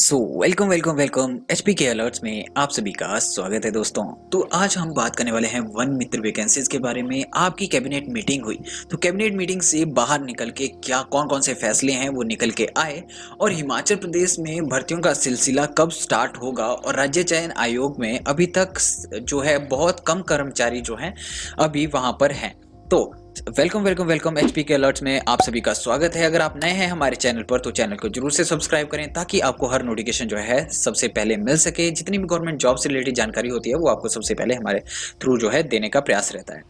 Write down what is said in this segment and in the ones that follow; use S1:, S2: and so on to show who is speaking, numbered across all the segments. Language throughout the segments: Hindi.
S1: वेलकम वेलकम वेलकम एचपी के अलर्ट्स में आप सभी का स्वागत है दोस्तों। तो आज हम बात करने वाले हैं वन मित्र वैकेंसीज के बारे में। आपकी कैबिनेट मीटिंग हुई तो कैबिनेट मीटिंग से बाहर निकल के क्या कौन कौन से फैसले हैं वो निकल के आए, और हिमाचल प्रदेश में भर्तियों का सिलसिला कब स्टार्ट होगा, और राज्य चयन आयोग में अभी तक जो है बहुत कम कर्मचारी जो हैं अभी वहां पर हैं। तो वेलकम वेलकम वेलकम एचपी के अलर्ट्स में आप सभी का स्वागत है। अगर आप नए हैं हमारे चैनल पर तो चैनल को जरूर से सब्सक्राइब करें ताकि आपको हर नोटिफिकेशन जो है सबसे पहले मिल सके। जितनी भी गवर्नमेंट जॉब से रिलेटेड जानकारी होती है वो आपको सबसे पहले हमारे थ्रू जो है देने का प्रयास रहता है।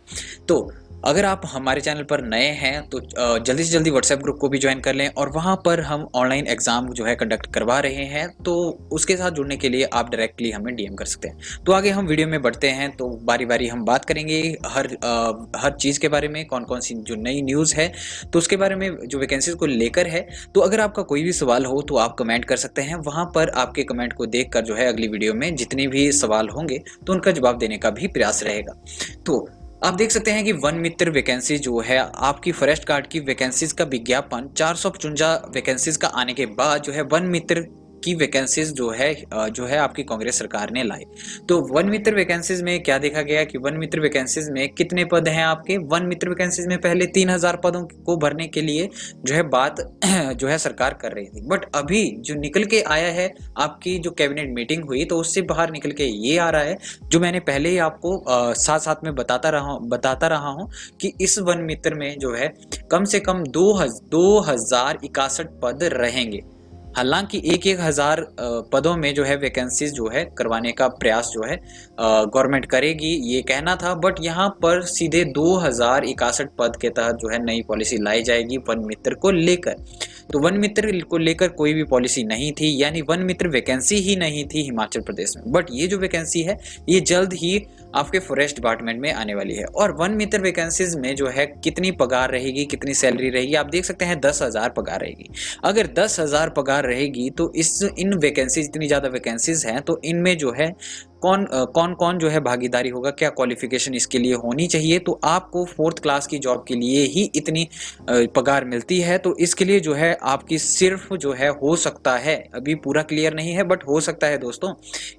S1: तो अगर आप हमारे चैनल पर नए हैं तो जल्दी से जल्दी व्हाट्सएप ग्रुप को भी ज्वाइन कर लें, और वहाँ पर हम ऑनलाइन एग्जाम जो है कंडक्ट करवा रहे हैं, तो उसके साथ जुड़ने के लिए आप डायरेक्टली हमें डीएम कर सकते हैं। तो आगे हम वीडियो में बढ़ते हैं, तो बारी बारी हम बात करेंगे हर चीज़ के बारे में, कौन कौन सी जो नई न्यूज़ है तो उसके बारे में जो वैकेंसीज को लेकर है। तो अगर आपका कोई भी सवाल हो तो आप कमेंट कर सकते हैं, वहाँ पर आपके कमेंट को देख कर जो है अगली वीडियो में जितने भी सवाल होंगे तो उनका जवाब देने का भी प्रयास रहेगा। तो आप देख सकते हैं कि वन मित्र वैकेंसी जो है आपकी फॉरेस्ट गार्ड की वैकेंसीज का विज्ञापन 455 वैकेंसीज का आने के बाद जो है वन मित्र की वैकेंसीज जो है आपकी कांग्रेस सरकार ने लाई। तो वन मित्र वैकेंसीज में क्या देखा गया कि वन मित्र वैकेंसीज में कितने पद हैं आपके। वन मित्र वैकेंसीज में पहले 3000 पदों को भरने के लिए जो है बात जो है सरकार कर रही थी, बट अभी जो निकल के आया है आपकी जो कैबिनेट मीटिंग हुई तो उससे बाहर निकल के ये आ रहा है जो मैंने पहले ही आपको साथ साथ में बताता रहा हूँ कि इस वन मित्र में जो है कम से कम 2061 पद रहेंगे। हालांकि एक हजार पदों में जो है वैकेंसीज जो है करवाने का प्रयास जो है गवर्नमेंट करेगी, ये कहना था, बट यहाँ पर सीधे 2061 पद के तहत जो है नई पॉलिसी लाई जाएगी वन मित्र को लेकर। तो वन मित्र को लेकर कोई भी पॉलिसी नहीं थी, यानी वन मित्र वैकेंसी ही नहीं थी हिमाचल प्रदेश में, बट ये जो वैकेंसी है ये जल्द ही आपके फॉरेस्ट डिपार्टमेंट में आने वाली है। और वन मित्र वैकेंसीज में जो है कितनी पगार रहेगी, कितनी सैलरी रहेगी, आप देख सकते हैं 10,000 पगार रहेगी। अगर 10,000 पगार रहेगी तो इन वैकेंसीज, इतनी ज्यादा वैकेंसीज हैं तो इनमें जो है कौन कौन जो है भागीदारी होगा, क्या क्वालिफिकेशन इसके लिए होनी चाहिए। तो आपको 4th क्लास की जॉब के लिए ही इतनी पगार मिलती है, तो इसके लिए जो है आपकी सिर्फ जो है हो सकता है, अभी पूरा क्लियर नहीं है बट हो सकता है दोस्तों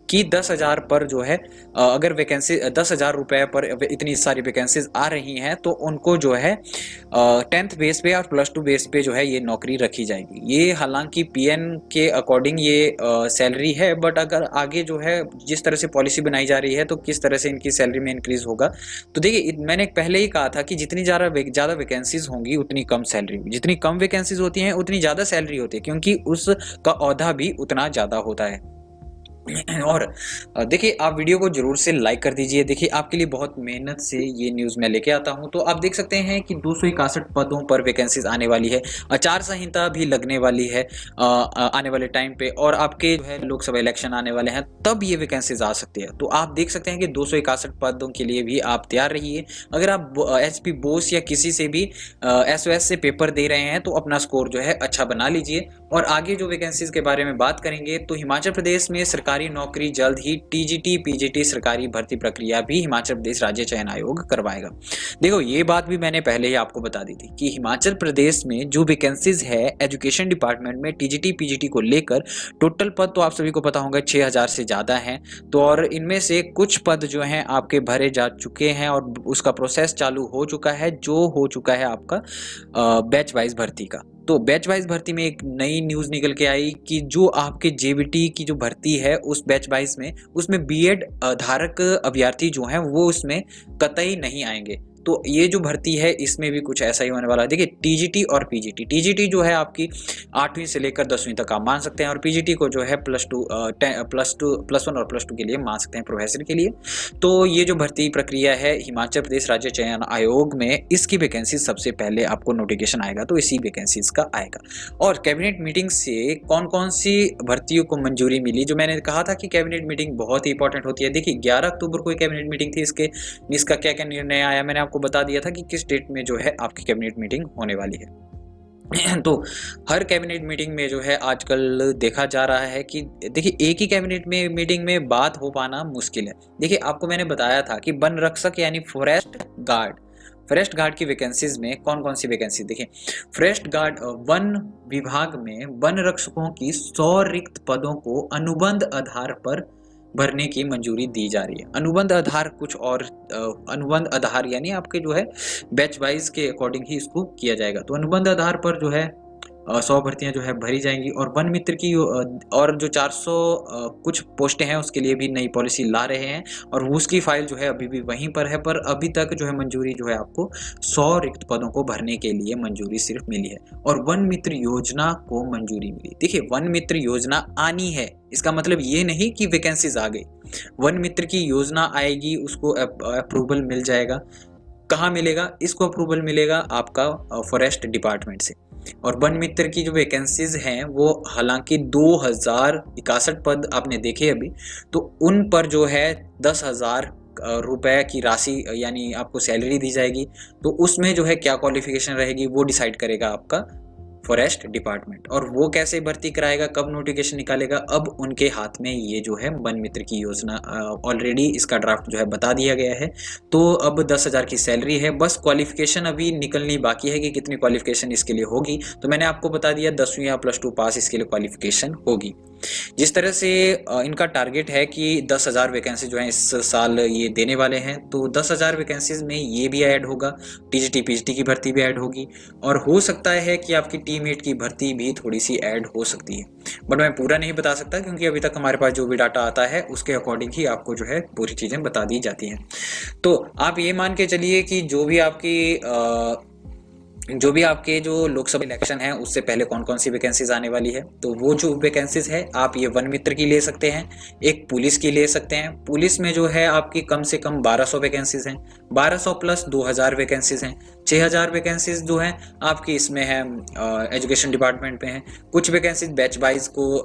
S1: कि 10,000 पर जो है अगर वैकेंसी 10,000 रुपए पर इतनी सारी वैकेंसीज आ रही हैं तो उनको जो है 10th बेस पे और +2 बेस पे जो है ये नौकरी रखी जाएगी। ये हालांकि पीएन के अकॉर्डिंग ये सैलरी है, बट अगर आगे जो है जिस तरह से पॉलिसी बनाई जा रही है तो किस तरह से इनकी सैलरी में इंक्रीज होगा। तो देखिए मैंने पहले ही कहा था कि जितनी ज़्यादा वैकेंसीज होंगी उतनी कम सैलरी, जितनी कम वैकेंसीज होती हैं उतनी ज़्यादा सैलरी होती है, क्योंकि उसका औहदा भी उतना ज़्यादा होता है। और देखिए आप वीडियो को जरूर से लाइक कर दीजिए। देखिए आपके लिए बहुत मेहनत से ये न्यूज़ मैं लेके आता हूं। तो आप देख सकते हैं कि 261 पदों पर वैकेंसीज आने वाली है, आचार संहिता भी लगने वाली है आने वाले टाइम पे, और आपके जो है लोकसभा इलेक्शन आने वाले हैं तब ये वैकेंसीज आ सकती है। तो आप देख सकते हैं कि 261 पदों के लिए भी आप तैयार रहिए। अगर आप एचपी बोस या किसी से भी एसओएस से पेपर दे रहे हैं तो अपना स्कोर जो है अच्छा बना लीजिए। और आगे जो वैकेंसीज के बारे में बात करेंगे तो हिमाचल प्रदेश में सरकारी नौकरी जल्द ही टीजीटी पीजीटी सरकारी भर्ती प्रक्रिया भी हिमाचल प्रदेश राज्य चयन आयोग करवाएगा। देखो ये बात भी मैंने पहले ही आपको बता दी थी कि हिमाचल प्रदेश में जो वैकेंसीज है एजुकेशन डिपार्टमेंट में टीजीटी पीजीटी को लेकर टोटल पद तो आप सभी को पता होगा 6,000 से ज्यादा हैं। तो और इनमें से कुछ पद जो हैं आपके भरे जा चुके हैं और उसका प्रोसेस चालू हो चुका है, जो हो चुका है आपका बैच वाइज भर्ती का। तो बैच वाइज भर्ती में एक नई न्यूज़ निकल के आई कि जो आपके जेबीटी की जो भर्ती है उस बैच वाइज में उसमें बीएड धारक अभ्यर्थी जो हैं वो उसमें कतई नहीं आएंगे। तो ये जो भर्ती है इसमें भी कुछ ऐसा ही होने वाला है। देखिए टीजीटी और पीजीटी, टीजीटी जो है आपकी 8वीं से लेकर 10वीं तक आप मान सकते हैं, और पीजीटी को जो है +1 और +2 के लिए मान सकते हैं प्रोफेसर के लिए। तो ये जो भर्ती प्रक्रिया है हिमाचल प्रदेश राज्य चयन आयोग में, इसकी वैकेंसी सबसे पहले आपको नोटिफिकेशन आएगा तो इसी वैकेंसीज का आएगा। और कैबिनेट मीटिंग से कौन कौन सी भर्तियों को मंजूरी मिली, जो मैंने कहा था कि कैबिनेट मीटिंग बहुत ही इंपॉर्टेंट होती है। देखिए 11 अक्टूबर को कैबिनेट मीटिंग थी, इसका क्या क्या निर्णय आया मैंने आपको बता दिया था कि किस डेट में जो है आपकी कैबिनेट मीटिंग होने वाली है। तो हर कैबिनेट मीटिंग में जो है आजकल देखा जा रहा है कि देखिए एक ही कैबिनेट में मीटिंग में बात हो पाना मुश्किल है। देखिए आपको मैंने बताया था कि वन रक्षक यानी फॉरेस्ट गार्ड फॉरेस्ट गार्ड की वैकेंसीज में कौन कौन सी वैकेंसी देखिए। फॉरेस्ट गार्ड वन विभाग में वन रक्षकों की 100 रिक्त पदों को अनुबंध आधार पर भरने की मंजूरी दी जा रही है। अनुबंध आधार कुछ और अनुबंध आधार यानी आपके जो है बैच वाइज के अकॉर्डिंग ही इसको किया जाएगा। तो अनुबंध आधार पर जो है 100 भर्तियां जो है भरी जाएंगी। और वन मित्र की और जो 400 कुछ पोस्टें हैं उसके लिए भी नई पॉलिसी ला रहे हैं और उसकी फाइल जो है अभी भी वहीं पर है, पर अभी तक जो है मंजूरी जो है आपको 100 रिक्त पदों को भरने के लिए मंजूरी सिर्फ मिली है। और वन मित्र योजना को मंजूरी मिली। देखिए वन मित्र योजना आनी है, इसका मतलब ये नहीं कि वैकेंसीज आ गई। वन मित्र की योजना आएगी, उसको अप्रूवल मिल जाएगा। कहाँ मिलेगा इसको अप्रूवल? मिलेगा आपका फॉरेस्ट डिपार्टमेंट से। और वन मित्र की जो वैकेंसीज हैं वो हालांकि 2061 पद आपने देखे अभी, तो उन पर जो है 10,000 रुपए की राशि यानी आपको सैलरी दी जाएगी। तो उसमें जो है क्या क्वालिफिकेशन रहेगी वो डिसाइड करेगा आपका फॉरेस्ट डिपार्टमेंट। और वो कैसे भर्ती कराएगा, कब नोटिफिकेशन निकालेगा, अब उनके हाथ में ये जो है वन मित्र की योजना ऑलरेडी इसका ड्राफ्ट जो है बता दिया गया है। तो अब 10,000 की सैलरी है, बस क्वालिफिकेशन अभी निकलनी बाकी है कि कितनी क्वालिफिकेशन इसके लिए होगी। तो मैंने आपको बता दिया 10वीं या +2 पास इसके लिए क्वालिफिकेशन होगी। जिस तरह से इनका टारगेट है कि 10,000 वैकेंसी जो है इस साल ये देने वाले हैं, तो 10,000 वैकेंसीज में ये भी ऐड होगा, टीजीटी पीजीटी की भर्ती भी ऐड होगी और हो सकता है कि आपकी टीममेट की भर्ती भी थोड़ी सी ऐड हो सकती है। बट मैं पूरा नहीं बता सकता क्योंकि अभी तक हमारे पास जो भी डाटा आता है उसके अकॉर्डिंग ही आपको जो है पूरी चीज़ें बता दी जाती हैं। तो आप ये मान के चलिए कि जो भी आपके जो लोकसभा इलेक्शन है उससे पहले कौन कौन सी वैकेंसीज आने वाली है, तो वो जो वैकेंसीज है आप ये वन मित्र की ले सकते हैं, एक पुलिस की ले सकते हैं। पुलिस में जो है आपकी कम से कम 1200 वैकेंसीज हैं, 1200 + 2000 वैकेंसीज हैं, 6000 वैकेंसीज जो हैं आपकी इसमें है एजुकेशन डिपार्टमेंट में है। कुछ वैकेंसीज बैच वाइज को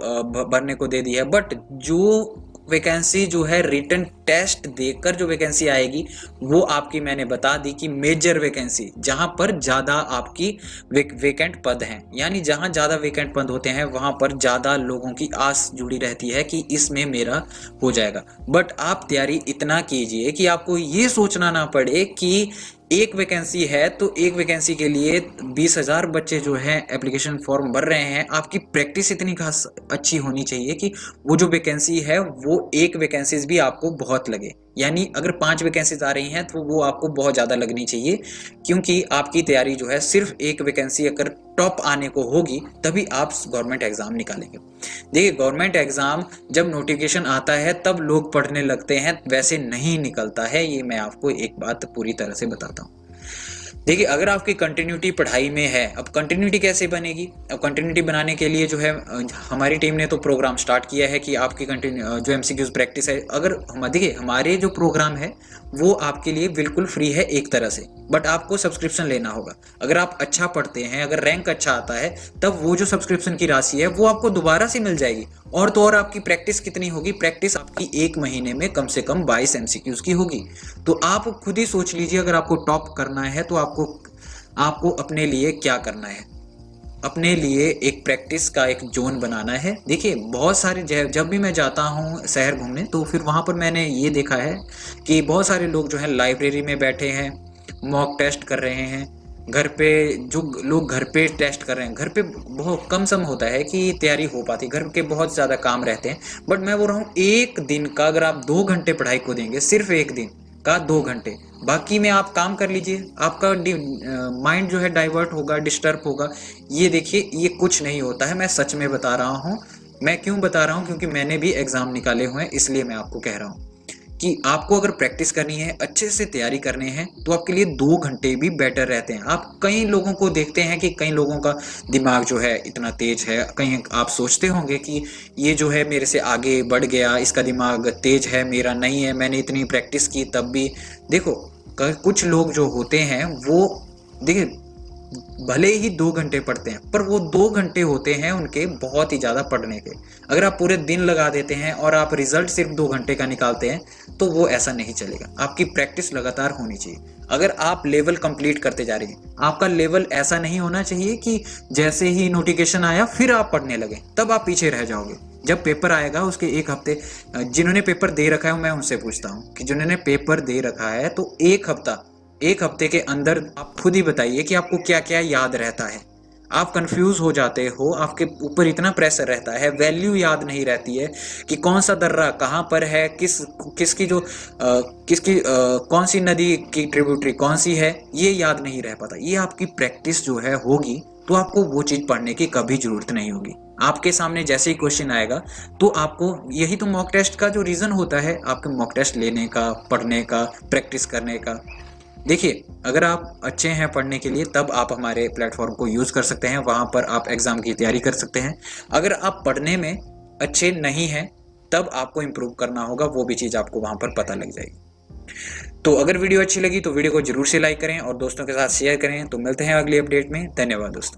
S1: भरने को दे दी है, बट जो वैकेंसी जो है रिटन टेस्ट देकर जो वैकेंसी आएगी वो आपकी मैंने बता दी कि मेजर वैकेंसी, जहां पर ज़्यादा आपकी वेकेंट पद हैं, यानी जहां ज़्यादा वेकेंट पद होते हैं वहां पर ज़्यादा लोगों की आस जुड़ी रहती है कि इसमें मेरा हो जाएगा। बट आप तैयारी इतना कीजिए कि आपको ये सोचना ना पड़े कि एक वैकेंसी है तो एक वैकेंसी के लिए 20,000 बच्चे जो हैं एप्लीकेशन फॉर्म भर रहे हैं। आपकी प्रैक्टिस इतनी खास अच्छी होनी चाहिए कि वो जो वैकेंसी है वो एक वैकेंसीज भी आपको बहुत लगे, यानी अगर 5 वैकेंसीज आ रही हैं तो वो आपको बहुत ज़्यादा लगनी चाहिए, क्योंकि आपकी तैयारी जो है सिर्फ एक वैकेंसी अगर टॉप आने को होगी तभी आप गवर्नमेंट एग्जाम निकालेंगे। देखिए गवर्नमेंट एग्जाम जब नोटिफिकेशन आता है तब लोग पढ़ने लगते हैं, वैसे नहीं निकलता है, ये मैं आपको एक बात पूरी तरह से बताता हूँ। देखिए अगर आपकी कंटिन्यूटी पढ़ाई में है, अब कंटिन्यूटी कैसे बनेगी? अब कंटिन्यूटी बनाने के लिए जो है हमारी टीम ने तो प्रोग्राम स्टार्ट किया है कि आपकी जो एमसीक्यूज प्रैक्टिस है, अगर देखिए हमारे जो प्रोग्राम है वो आपके लिए बिल्कुल फ्री है एक तरह से, बट आपको सब्सक्रिप्शन लेना होगा। अगर आप अच्छा पढ़ते हैं, अगर रैंक अच्छा आता है, तब वो जो सब्सक्रिप्शन की राशि है वो आपको दोबारा से मिल जाएगी। और तो और आपकी प्रैक्टिस कितनी होगी? प्रैक्टिस आपकी 1 महीने में कम से कम 22 एमसीक्यूज की होगी। तो आप खुद ही सोच लीजिए, अगर आपको टॉप करना है तो आपको अपने लिए क्या करना है? अपने लिए एक प्रैक्टिस का एक जोन बनाना है। देखिए बहुत सारे जब भी मैं जाता हूँ शहर घूमने तो फिर वहाँ पर मैंने ये देखा है कि बहुत सारे लोग जो है लाइब्रेरी में बैठे हैं, मॉक टेस्ट कर रहे हैं। घर पे जो लोग घर पे टेस्ट कर रहे हैं, घर पे बहुत कम सम होता है कि तैयारी हो पाती, घर के बहुत ज़्यादा काम रहते हैं। बट मैं बोल रहा हूँ एक दिन का अगर आप 2 घंटे पढ़ाई को देंगे, सिर्फ एक दिन का 2 घंटे, बाकी में आप काम कर लीजिए, आपका माइंड जो है डाइवर्ट होगा, डिस्टर्ब होगा। ये देखिए ये कुछ नहीं होता है, मैं सच में बता रहा हूँ। मैं क्यों बता रहा हूँ? क्योंकि मैंने भी एग्ज़ाम निकाले हुए हैं, इसलिए मैं आपको कह रहा हूँ कि आपको अगर प्रैक्टिस करनी है, अच्छे से तैयारी करने हैं, तो आपके लिए 2 घंटे भी बेटर रहते हैं। आप कई लोगों को देखते हैं कि कई लोगों का दिमाग जो है इतना तेज है, कहीं आप सोचते होंगे कि ये जो है मेरे से आगे बढ़ गया, इसका दिमाग तेज है, मेरा नहीं है, मैंने इतनी प्रैक्टिस की तब भी। देखो कुछ लोग जो होते हैं वो देखिए भले ही 2 घंटे पढ़ते हैं, पर वो 2 घंटे होते हैं उनके बहुत ही ज़्यादा पढ़ने के। अगर आप पूरे दिन लगा देते हैं और आप रिजल्ट सिर्फ 2 घंटे का निकालते हैं तो वो ऐसा नहीं चलेगा। आपकी प्रैक्टिस लगातार होनी चाहिए। अगर आप लेवल कंप्लीट करते जा रहे हैं, आपका लेवल ऐसा नहीं होना चाहिए कि जैसे ही नोटिफिकेशन आया फिर आप पढ़ने लगे, तब आप पीछे रह जाओगे। जब पेपर आएगा उसके 1 हफ्ते, जिन्होंने पेपर दे रखा है मैं उनसे पूछता हूँ कि जिन्होंने पेपर दे रखा है तो 1 हफ्ता एक हफ्ते के अंदर आप खुद ही बताइए कि आपको क्या क्या याद रहता है। आप कंफ्यूज हो जाते हो, आपके ऊपर इतना प्रेशर रहता है, वैल्यू याद नहीं रहती है कि कौन सा दर्रा कहाँ पर है, कौन सी नदी की ट्रिब्यूटरी कौन सी है, ये याद नहीं रह पाता। ये आपकी प्रैक्टिस जो है होगी तो आपको वो चीज़ पढ़ने की कभी ज़रूरत नहीं होगी। आपके सामने जैसे ही क्वेश्चन आएगा तो आपको, यही तो मॉक टेस्ट का जो रीज़न होता है आपके मॉक टेस्ट लेने का, पढ़ने का, प्रैक्टिस करने का। देखिए, अगर आप अच्छे हैं पढ़ने के लिए तब आप हमारे प्लेटफॉर्म को यूज़ कर सकते हैं, वहाँ पर आप एग्ज़ाम की तैयारी कर सकते हैं। अगर आप पढ़ने में अच्छे नहीं हैं तब आपको इम्प्रूव करना होगा, वो भी चीज़ आपको वहाँ पर पता लग जाएगी। तो अगर वीडियो अच्छी लगी तो वीडियो को जरूर से लाइक करें और दोस्तों के साथ शेयर करें। तो मिलते हैं अगली अपडेट में। धन्यवाद दोस्तों।